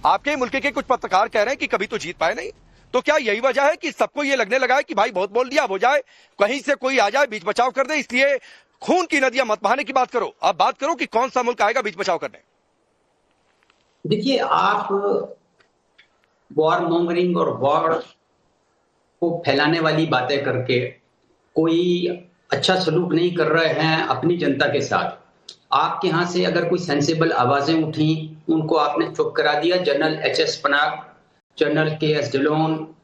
आपके मुल्क के कुछ पत्रकार कह रहे हैं कि कभी तो जीत पाए नहीं। तो क्या यही वजह है कि सबको ये लगने लगा है कि भाई बहुत बोल दिया, अब हो जाए, कहीं से कोई आ जाए बीच बचाव कर दे, इसलिए खून की नदियां मत बहाने की बात करो। अब बात करो कि कौन सा मुल्क आएगा बीच बचाव करने। देखिए, आप वॉर मॉन्गरिंग और वॉर को फैलाने वाली बातें करके कोई अच्छा सलूक नहीं कर रहे हैं अपनी जनता के साथ। आपके यहां से अगर कोई सेंसिबल आवाजें उठी, उनको आपने चुप करा दिया। General H S. Panag, general K S. Dhillon,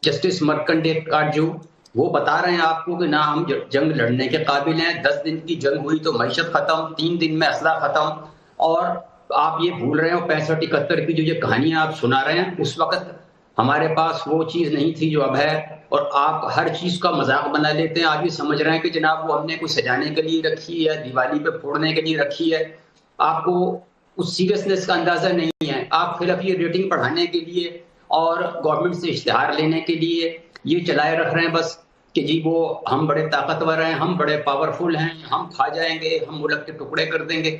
justice Markandey Katju, वो बता रहे हैं आपको कि ना हम जंग लड़ने के काबिल हैं। 10 दिन की जंग हुई तो मईशत खत्म, 3 दिन में असला खत्म। और आप ये भूल रहे हो 65-71 की जो ये कहानियां आप सुना रहे हैं, उस वक्त हमारे पास वो चीज नहीं थी जो अब है। और आप हर चीज का मजाक बना लेते हैं। आप ये समझ रहे हैं कि जनाब वो हमने कुछ सजाने के लिए रखी है, दिवाली पे फोड़ने के लिए रखी है। आपको उस सीरियसनेस का अंदाजा नहीं है। आप सिर्फ ये रेटिंग बढ़ाने के लिए और गवर्नमेंट से इश्तिहार लेने के लिए ये चलाए रख रहे हैं बस कि जी वो हम बड़े ताकतवर हैं, हम बड़े पावरफुल हैं, हम खा जाएंगे, हम मुल्क के टुकड़े कर देंगे।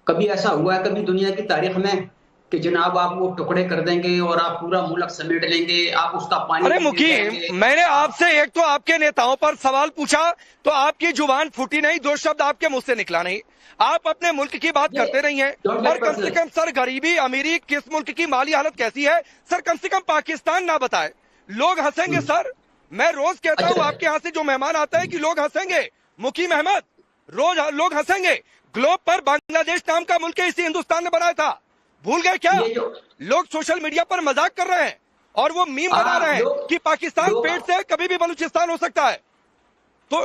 कभी ऐसा हुआ है कभी दुनिया की तारीख में कि जनाब आप वो टुकड़े कर देंगे और आप पूरा मुल्क समेट लेंगे, आप उसका पानी? अरे मुकीम, मैंने आपसे एक तो आपके नेताओं पर सवाल पूछा तो आपकी जुबान फूटी नहीं, 2 शब्द आपके मुंह से निकला नहीं। आप अपने मुल्क की बात करते नहीं हैं। और कम से कम सर, गरीबी अमीरी, किस मुल्क की माली हालत कैसी है सर, कम से कम पाकिस्तान ना बताए। लोग हंसेंगे सर। मैं रोज कहता हूं आपके यहाँ से जो मेहमान आता है कि लोग हंसेंगे। मुकीम अहमद, रोज लोग हंसेंगे। ग्लोब पर बांग्लादेश नाम का मुल्क इसी हिंदुस्तान ने बनाया था, भूल गए क्या? लोग सोशल मीडिया पर मजाक कर रहे हैं और वो मीम बना रहे हैं कि पाकिस्तान पेट से कभी भी बलूचिस्तान हो सकता है। तो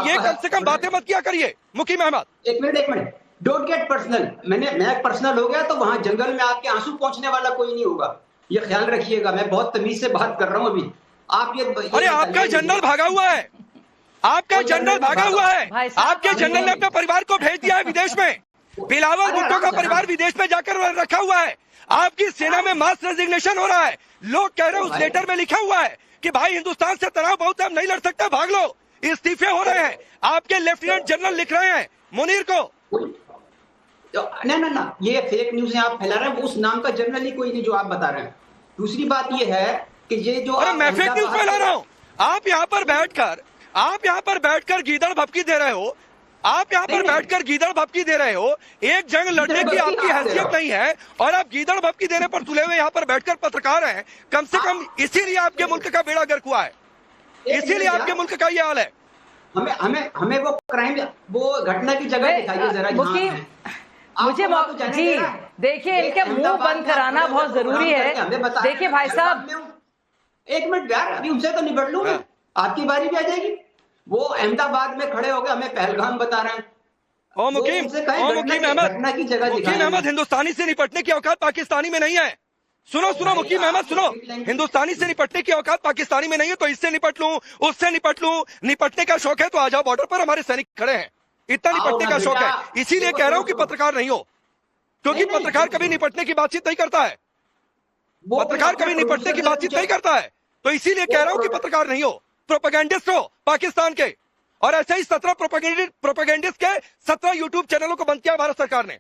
ये कम से कम बातें मत किया करिए मुकीम अहमद। एक मिनट, डोंट गेट पर्सनल। मैं पर्सनल हो गया तो वहां जंगल में आपके आंसू पहुंचने वाला कोई नहीं होगा, ये ख्याल रखिएगा। मैं बहुत तमीज से बात कर रहा हूं अभी। आप ये अरे आपका जनरल भागा हुआ है, आपका जनरल भागा हुआ है। आपके जनरल ने अपने परिवार को भेज दिया है विदेश में। बिलावल भुट्टो का परिवार विदेश में जाकर रखा हुआ है। आपकी सेना में मास रेजिग्नेशन हो रहा है। लोग कह रहे हैं, उस लेटर में लिखा हुआ है कि भाई हिंदुस्तान से तनाव बहुत है, हम नहीं लड़ सकते, भाग लो। इस्तीफे हो रहे हैं। आपके लेफ्टिनेंट जनरल लिख रहे हैं मुनीर को। ना, ये फेक न्यूज है आप फैला रहे हैं। उस नाम का जनरल ही कोई नहीं जो आप बता रहे हैं। दूसरी बात ये है कि ये जो मैं फेक न्यूज फैला रहा हूँ। आप यहाँ पर बैठकर गीदड़ भपकी दे रहे हो। आप यहाँ पर बैठकर गीदड़ भपकी दे रहे हो। एक जंग लड़ने की आपकी हैसियत नहीं है और आप गीदड़ भपकी देने पर तुले हुए यहाँ पर बैठकर पत्रकार हैं। कम से कम इसीलिए आपके मुल्क का बेड़ा गर्क हुआ है, इसीलिए आपके मुल्क का ये हाल है। हमें वो क्राइम, वो घटना की जगह दिखाइए जरा। मुझे जी देखिए, इनके मुंह बंद कराना बहुत जरूरी है। देखिए भाई साहब, 1 मिनट यार, अभी उनसे तो निपट लूं मैं, आपकी बारी भी आ जाएगी। वो अहमदाबाद में खड़े हो गए, हमें पहलगाम बता रहे हैं। मुकीम अहमद, हिंदुस्तानी से निपटने की औकात पाकिस्तानी में नहीं है। सुनो मुकीम अहमद, सुनो, हिंदुस्तानी से निपटने की औकात पाकिस्तानी में नहीं है। तो इससे निपट लूं, उससे निपट लूं। निपटने का शौक है तो आ जाओ, बॉर्डर पर हमारे सैनिक खड़े हैं। इतना निपटने का शौक है, इसीलिए कह रहा हूं कि पत्रकार नहीं हो, क्योंकि पत्रकार कभी निपटने की बातचीत नहीं करता है। पत्रकार कभी निपटने की बातचीत नहीं करता है, तो इसीलिए कह रहा हूं कि पत्रकार नहीं हो, प्रोपेगेंडिस्ट हो पाकिस्तान के। और ऐसे ही 17 प्रोपेगेंडिस्ट के 17 यूट्यूब चैनलों को बंद किया भारत सरकार ने।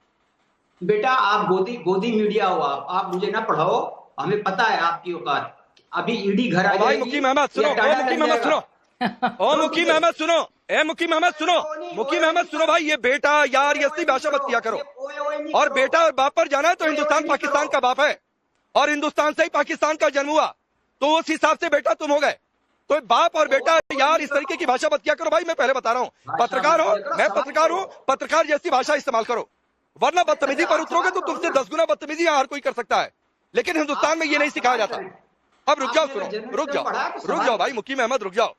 बेटा आप गोदी मीडिया हो, आप मुझे ना पढ़ाओ, हमें पता है आपकी औकात। अभी ईडी घर आ जाएगी। मुकीम अहमद सुनो, मुकीम अहमद सुनो, मुकीम अहमद सुनो, मुकीम अहमद सुनो, मुकीम अहमद सुनो भाई, ये बेटा यार ये ऐसी भाषा मत किया करो। और बेटा और बाप पर जाना है तो हिंदुस्तान पाकिस्तान का बाप है और हिंदुस्तान से ही पाकिस्तान का जन्म हुआ, तो उस हिसाब से बेटा तुम हो गए। तो बाप और बेटा यार इस तरीके की भाषा मत किया करो भाई। मैं पहले बता रहा हूँ, पत्रकार हो, मैं पत्रकार हूँ, पत्रकार जैसी भाषा इस्तेमाल करो, वरना बदतमीजी पर उतरोगे तो तुमसे 10 गुना बदतमीजी हर कोई कर सकता है, लेकिन हिंदुस्तान में ये नहीं सिखाया जाता। अब रुक जाओ, सुनो, रुक जाओ भाई मुकीम अहमद, रुक जाओ।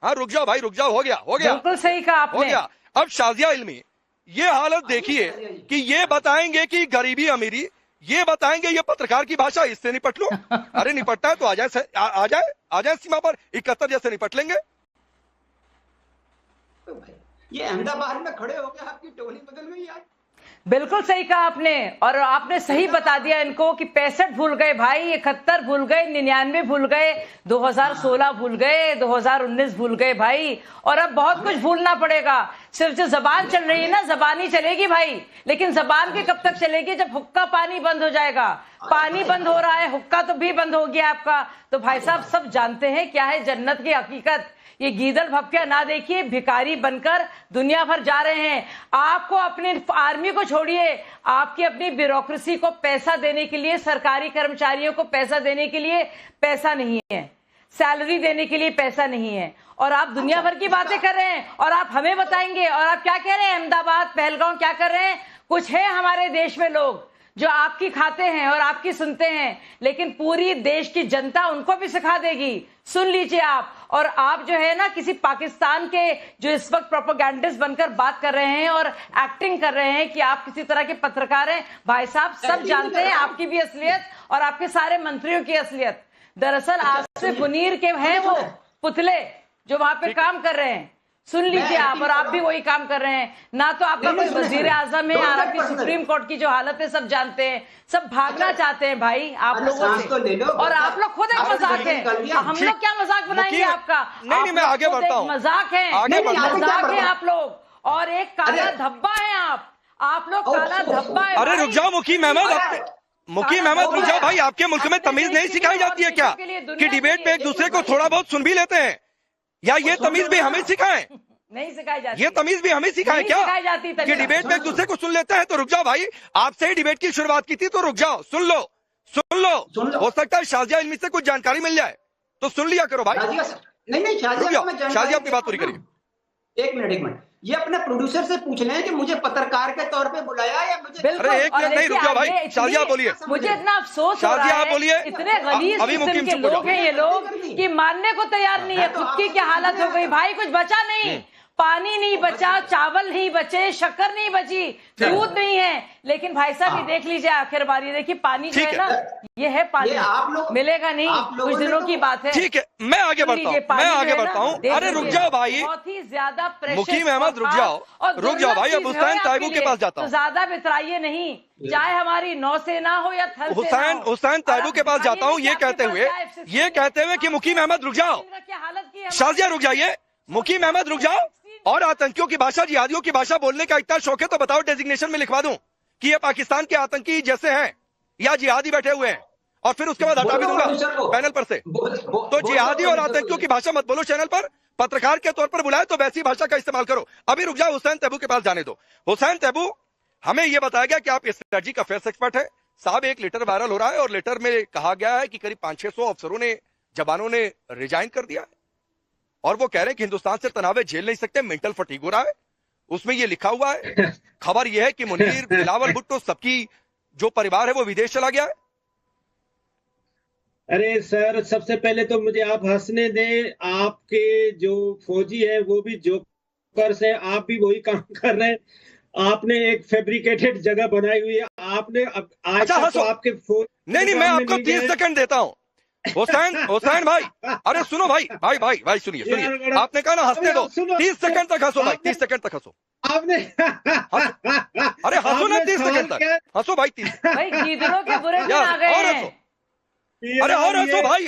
हाँ रुक जाओ भाई, रुक जाओ, हो गया बिल्कुल सही कहा आपने। हो गया। अब शाजिया इल्मी ये हालत देखिए कि ये बताएंगे कि गरीबी अमीरी, ये बताएंगे ये पत्रकार की भाषा, इससे निपट लो। अरे निपटना है तो आ जाए सीमा पर, 71 जैसे निपट लेंगे। ये अहमदाबाद में खड़े हो गए, आपकी टोनी बदल गई यार। बिल्कुल सही कहा आपने, और आपने सही बता दिया इनको कि 65 भूल गए भाई, 71 भूल गए, 99 भूल गए, 2016 भूल गए, 2019 भूल गए भाई, और अब बहुत कुछ भूलना पड़ेगा। सिर्फ जो जबान चल रही है ना, जबान ही चलेगी भाई, लेकिन जबान के कब तक चलेगी? जब हुक्का पानी बंद हो जाएगा। पानी बंद हो रहा है, हुक्का तो भी बंद हो गया आपका। तो भाई साहब सब जानते हैं क्या है जन्नत की हकीकत। ये गीदड़ भपके ना देखिए, भिखारी बनकर दुनिया भर जा रहे हैं। आपको अपनी आर्मी को छोड़िए, आपकी अपनी ब्यूरोक्रेसी को पैसा देने के लिए, सरकारी कर्मचारियों को पैसा देने के लिए पैसा नहीं है, सैलरी देने के लिए पैसा नहीं है, और आप दुनिया भर की बातें कर रहे हैं और आप हमें बताएंगे। और आप क्या कह रहे हैं? अहमदाबाद, पहलगांव क्या कर रहे हैं? कुछ है हमारे देश में लोग जो आपकी खाते हैं और आपकी सुनते हैं, लेकिन पूरी देश की जनता उनको भी सिखा देगी। सुन लीजिए आप। और आप जो है ना, किसी पाकिस्तान के जो इस वक्त प्रोपेगेंडिस्ट बनकर बात कर रहे हैं और एक्टिंग कर रहे हैं कि आप किसी तरह के पत्रकार हैं, भाई साहब सब जानते हैं आपकी भी असलियत और आपके सारे मंत्रियों की असलियत। दरअसल आसिफ मुनीर के हैं वो पुतले जो वहां पे काम कर रहे हैं। सुन लीजिए आप, और आप भी वही काम कर रहे हैं ना। तो आपका कोई वजीर आजम है, और आपकी सुप्रीम कोर्ट की जो हालत है सब जानते हैं, सब भागना चाहते हैं भाई आप लोगों से। और आप लोग खुद एक मजाक है, हम लोग क्या मजाक बनाएंगे आपका? नहीं, मैं आगे बढ़ता हूँ। मजाक है, मजाक है आप लोग, और एक काला धब्बा है आप लोग काला धब्बा है। अरे रुक जाओ मुकीम अहमद, मुकीम अहमद रुक जाओ भाई। आपके मुल्क में तमीज नहीं सिखाई जाती है क्या कि डिबेट में एक दूसरे को थोड़ा बहुत सुन भी लेते हैं? या ये तमीज भी हमें सिखाएं? नहीं सिखाई जाती। ये तमीज भी हमें सिखाएं क्या कि डिबेट में एक दूसरे को सुन लेते हैं? तो रुक जाओ भाई, आपसे ही डिबेट की शुरुआत की थी, तो रुक जाओ, सुन लो। हो सकता है शाजिया इनमें से कुछ जानकारी मिल जाए, तो सुन लिया करो भाई। नहीं, शाजिया अपनी बात पूरी करिए। एक मिनट, ये अपने प्रोड्यूसर से पूछ लें कि मुझे पत्रकार के तौर पे बुलाया या मुझे। अरे एक मिनट नहीं, रुक जाओ भाई। शाजिया बोलिए। मुझे इतना अफसोस हो रहा है, शाजिया बोलिए। इतने गलीज किस्म के लोग हैं ये लोग कि मानने को तैयार नहीं है। खुद की क्या हालत हो गई भाई, कुछ बचा नहीं, पानी नहीं बचा, चावल नहीं बचे, शक्कर नहीं बची, दूध नहीं है। लेकिन भाई साहब ये देख लीजिए आखिर बार, ये देखिए पानी जो है ना, ये है पानी, मिलेगा नहीं, कुछ दिनों की बात है। ठीक है, मैं आगे बढ़ता हूँ। अरे रुक जाओ भाई, बहुत ही ज्यादा मुकीम अहमद रुक जाओ भाई। अब हुसैन तैयबू के पास जाता हूँ। ज्यादा बितराइए नहीं, चाहे हमारी नौसेना हो या थल सेना हो। हुसैन तैयबू के पास जाता हूँ, ये कहते हुए कि मुकीम अहमद रुक जाओ। शाजिया रुक जाइए, मुकीम अहमद रुक जाओ। और आतंकियों की भाषा, जिहादियों की भाषा बोलने का इतना शौक है तो बताओ, डेजिग्नेशन में लिखवा दूं कि ये पाकिस्तान के आतंकी जैसे हैं या जिहादी बैठे हुए हैं, और फिर उसके बाद हटा भी दूंगा पैनल पर से। तो जिहादी और आतंकियों की भाषा मत बोलो चैनल पर। पत्रकार के तौर पर बुलाए तो वैसी भाषा का इस्तेमाल करो। अभी रुक जाओ, हुसैन तैयबू के पास जाने दो। हुसैन तैयबू, हमें यह बताया गया कि आप स्ट्रेटजिक अफेयर्स एक्सपर्ट है साहब। एक लेटर वायरल हो रहा है और लेटर में कहा गया है कि करीब 500-600 अफसरों ने, जवानों ने रिजाइन कर दिया है, और वो कह रहे हैं कि हिंदुस्तान से तनाव झेल नहीं सकते, मेंटल फटीग हो रहा है। उसमें ये लिखा हुआ है। खबर ये है कि मुनीर, बिलावल भुट्टो, सबकी जो परिवार है वो विदेश चला गया है। अरे सर, सबसे पहले तो मुझे आप हंसने दें। आपके जो फौजी है वो भी जोकर्स है, आप भी वही काम कर रहे हैं। आपने एक फैब्रिकेटेड जगह बनाई हुई है। आपने आज तक तो आपके नहीं, मैं आपको 30 सेकंड देता हूँ। हुसैन भाई, अरे सुनो भाई सुनिए। आपने कहा ना हंसने दो, 30 सेकंड तक हंसो भाई, 30 सेकंड तक हंसो आपने। अरे हंसो ना 30 सेकंड तक, हंसो भाई 30। भाई गीदड़ों के बुरे दिन आ गए हैं। अरे और हंसो भाई,